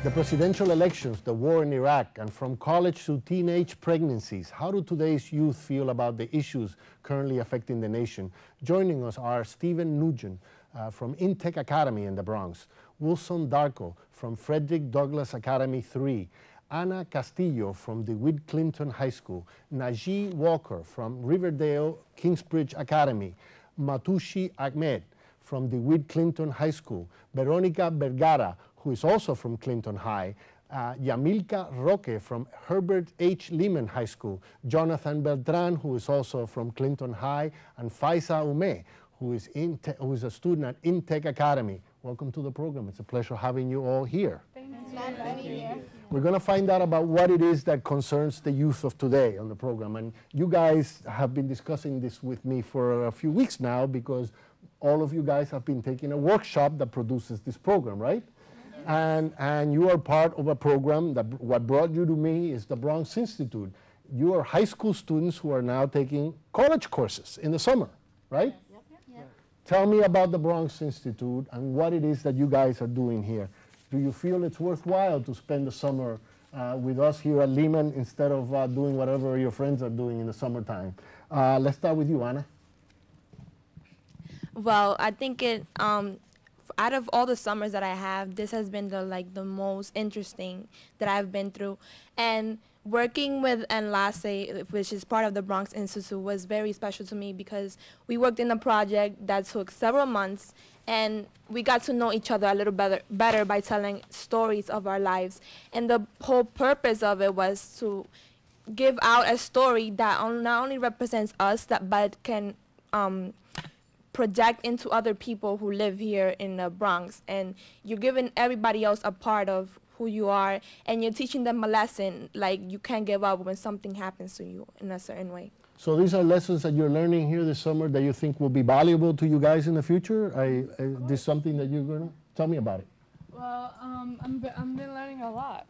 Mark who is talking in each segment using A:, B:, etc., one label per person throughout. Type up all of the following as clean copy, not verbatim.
A: The presidential elections, the war in Iraq, and from college to teenage pregnancies, how do today's youth feel about the issues currently affecting the nation? Joining us are Stephen Nugent from Intech Academy in the Bronx, Wilson Darko from Frederick Douglass Academy 3, Ana Castillo from DeWitt Clinton High School, Najee Walker from Riverdale Kingsbridge Academy, Matushi Ahmed from DeWitt Clinton High School, Veronica Vergara, who is also from Clinton High, Yamilka Roque from Herbert H. Lehman High School, Jonathan Beltran, who is also from Clinton High, and Faisa Ume, who is a student at Intech Academy. Welcome to the program. It's a pleasure having you all here.
B: Thank you.
A: We're going to find out about what it is that concerns the youth of today on the program. And you guys have been discussing this with me for a few weeks now because all of you guys have been taking a workshop that produces this program, right? And you are part of a program that what brought you to me is the Bronx Institute. You are high school students who are now taking college courses in the summer, right?
B: Yep.
A: Tell me about the Bronx Institute and what it is that you guys are doing here. Do you feel it's worthwhile to spend the summer with us here at Lehman instead of doing whatever your friends are doing in the summertime? Let's start with you, Anna.
B: Well, I think out of all the summers that I have, this has been the most interesting that I've been through. And working with Enlace, which is part of the Bronx Institute, was very special to me because we worked in a project that took several months, and we got to know each other a little better by telling stories of our lives. And the whole purpose of it was to give out a story that not only represents us, but can project into other people who live here in the Bronx. And you're giving everybody else a part of who you are, and you're teaching them a lesson, like you can't give up when something happens to you in a certain way.
A: So these are lessons that you're learning here this summer that you think will be valuable to you guys in the future? This is something that you're going to tell me about it.
C: Well, I've been learning a lot.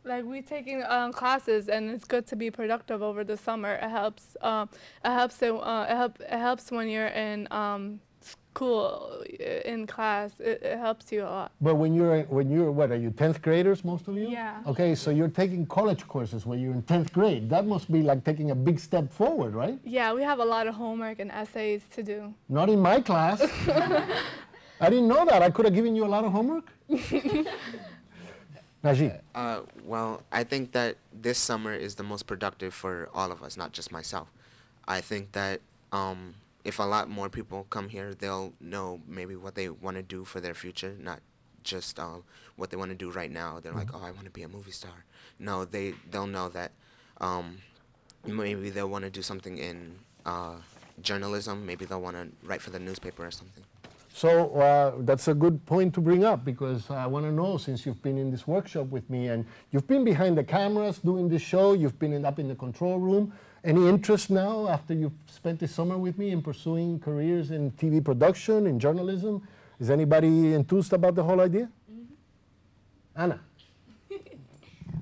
C: Like we're taking classes, and it's good to be productive over the summer. It helps. It helps when you're in school, in class. It helps you a lot.
A: But when you're what, are you 10th graders, most of you?
C: Yeah.
A: Okay, so you're taking college courses when you're in 10th grade. That must be like taking a big step forward, right?
C: Yeah, we have a lot of homework and essays to do.
A: Not in my class. I didn't know that. I could have given you a lot of homework. Najee.
D: Well, I think that this summer is the most productive for all of us, not just myself. I think that if a lot more people come here, they'll know maybe what they want to do for their future, not just what they want to do right now. They're like, oh, I want to be a movie star. No, they'll know that maybe they'll want to do something in journalism. Maybe they'll want to write for the newspaper or something.
A: So that's a good point to bring up, because I want to know, since you've been in this workshop with me and you've been behind the cameras doing this show, you've been up in the control room, any interest now after you've spent the summer with me in pursuing careers in TV production, in journalism? Is anybody enthused about the whole idea? Mm-hmm. Anna?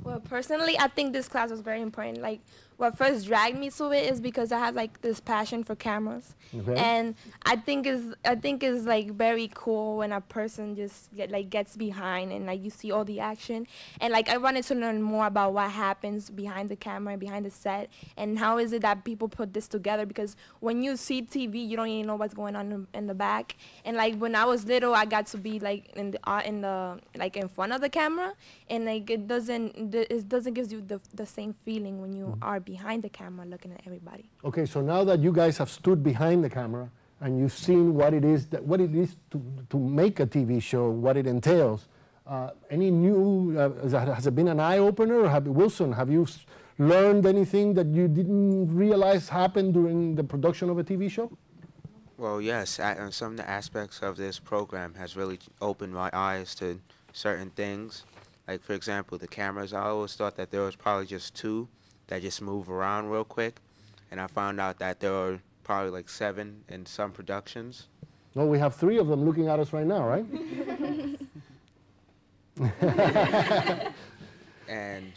B: Well, personally, I think this class was very important. Like, what first dragged me to it is because I have like this passion for cameras, and I think is like very cool when a person just gets behind and like you see all the action, and like I wanted to learn more about what happens behind the camera, behind the set, and how is it that people put this together, because when you see TV, you don't even know what's going on in the back. And like when I was little, I got to be like in front of the camera, and like it doesn't give you the same feeling when you are behind the camera looking at everybody. Okay, so now that you guys have stood behind the camera and you've seen what it is to make a TV show, what it entails, any new, has it been an eye-opener? Or Wilson, have you learned anything that you didn't realize happened during the production of a TV show?
E: Well, yes, some of the aspects of this program has really opened my eyes to certain things. Like, for example, the cameras. I always thought that there was probably just 2 that just move around real quick, and I found out that there are probably like 7 in some productions.
A: Well, we have 3 of them looking at us right now, right?
E: And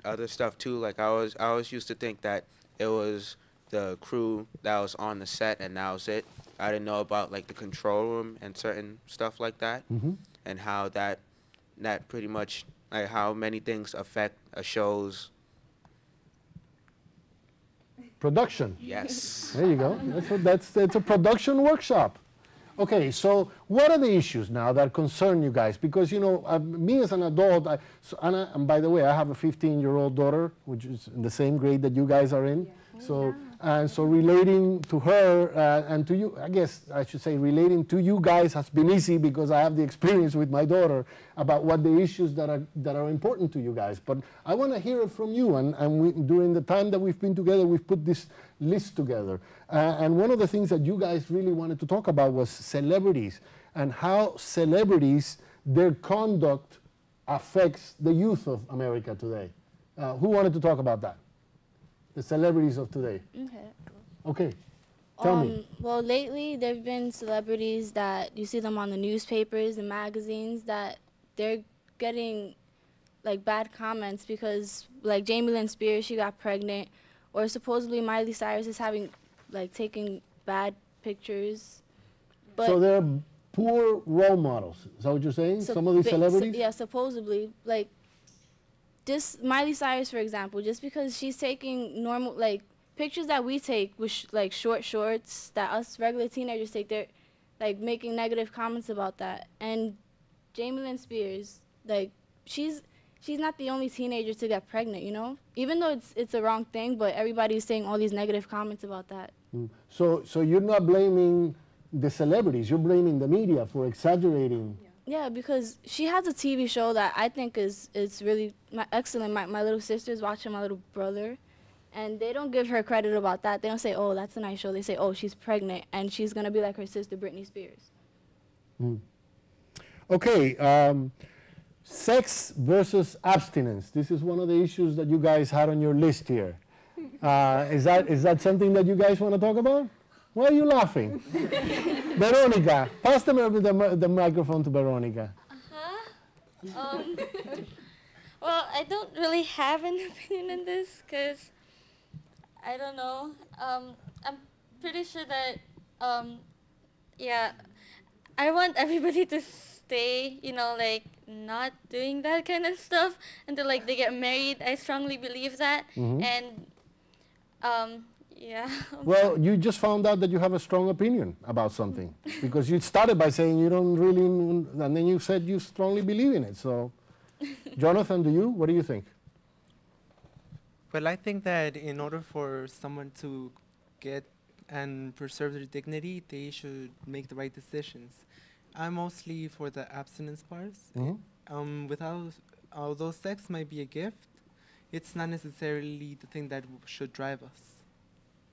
E: other stuff too. Like I always used to think that it was the crew that was on the set and that was it. I didn't know about like the control room and certain stuff like that, and how that pretty much like how many things affect a show's
A: production.
E: yes.
A: There you go. That's a production workshop. Okay, so what are the issues now that concern you guys? Because, you know, me as an adult, and by the way, I have a 15-year-old daughter, which is in the same grade that you guys are in. Yeah. So relating to her and to you, I guess I should say relating to you guys has been easy because I have the experience with my daughter about what the issues that are important to you guys. But I want to hear it from you, and during the time that we've been together, we've put this list together. And one of the things that you guys really wanted to talk about was celebrities and how celebrities, their conduct affects the youth of America today. Who wanted to talk about that? The celebrities of today. Okay. Tell me.
F: Well, lately there have been celebrities that you see them on the newspapers and magazines that they're getting like bad comments because like Jamie Lynn Spears, she got pregnant, or supposedly Miley Cyrus is having like taking bad pictures. But
A: so they're poor role models. Is that what you're saying? Some of these celebrities?
F: Yeah, supposedly. Like, just Miley Cyrus, for example, just because she's taking normal, like, pictures that we take with like short shorts that us regular teenagers take, they're like making negative comments about that. And Jamie Lynn Spears, like, she's not the only teenager to get pregnant, you know? Even though it's a wrong thing, but everybody's saying all these negative comments about that.
A: So you're not blaming the celebrities, you're blaming the media for exaggerating.
F: Yeah, because she has a TV show that I think is really excellent. My little sister's watching my little brother, and they don't give her credit about that. They don't say, oh, that's a nice show. They say, oh, she's pregnant, and she's going to be like her sister, Britney Spears.
A: Okay, sex versus abstinence. This is one of the issues that you guys had on your list here. Is that something that you guys want to talk about? Why are you laughing? Veronica, pass the microphone to Veronica.
G: Well, I don't really have an opinion on this because I don't know. I'm pretty sure that, yeah, I want everybody to stay, you know, like not doing that kind of stuff until like they get married. I strongly believe that. And yeah.
A: Well, you just found out that you have a strong opinion about something because you started by saying you don't really, and then you said you strongly believe in it. So, Jonathan, what do you think?
H: Well, I think that in order for someone to get and preserve their dignity, they should make the right decisions. I'm mostly for the abstinence parts. Although sex might be a gift, it's not necessarily the thing that should drive us.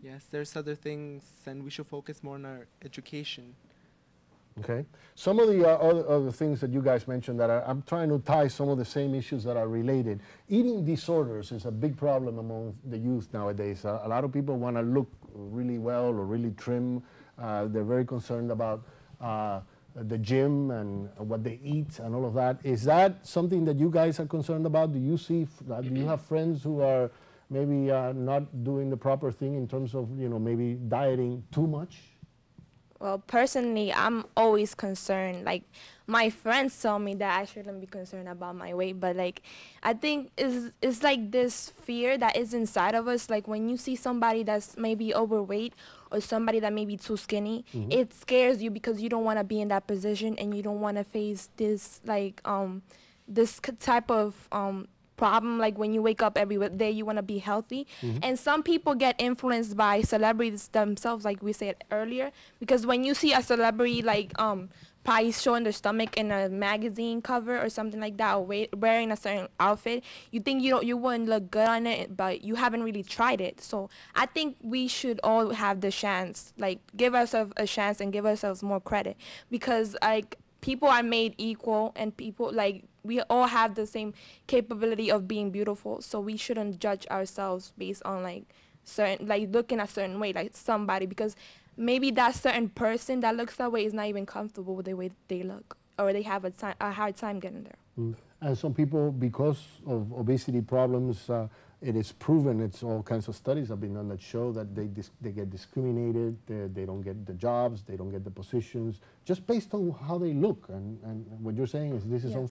H: Yes, there's other things, and we should focus more on our education.
A: Okay. Some of the other things that you guys mentioned that I'm trying to tie some of the same issues that are related. Eating disorders is a big problem among the youth nowadays. A lot of people want to look really well or really trim. They're very concerned about the gym and what they eat and all of that. Is that something that you guys are concerned about? Do you see, do you have friends who are maybe not doing the proper thing in terms of, you know, maybe dieting too much?
B: Well, personally, I'm always concerned. Like, my friends tell me that I shouldn't be concerned about my weight, but like, I think it's like this fear that is inside of us. Like, when you see somebody that's maybe overweight or somebody that may be too skinny, it scares you because you don't want to be in that position and you don't want to face this, like, this type of problem. Like, when you wake up every day, you want to be healthy. And some people get influenced by celebrities themselves, like we said earlier, because when you see a celebrity like probably showing their stomach in a magazine cover or something like that, or wearing a certain outfit, you think you wouldn't look good on it, but you haven't really tried it. So I think we should all have the chance, like, give ourselves a chance and give ourselves more credit, because like, people are made equal, and people, like, we all have the same capability of being beautiful. So we shouldn't judge ourselves based on like certain, like, looking a certain way, like somebody, because maybe that certain person that looks that way is not even comfortable with the way they look, or they have a hard time getting there.
A: And some people, because of obesity problems, it is proven, it's all kinds of studies have been done that show that they get discriminated, they don't get the jobs, they don't get the positions, just based on how they look. And what you're saying is this is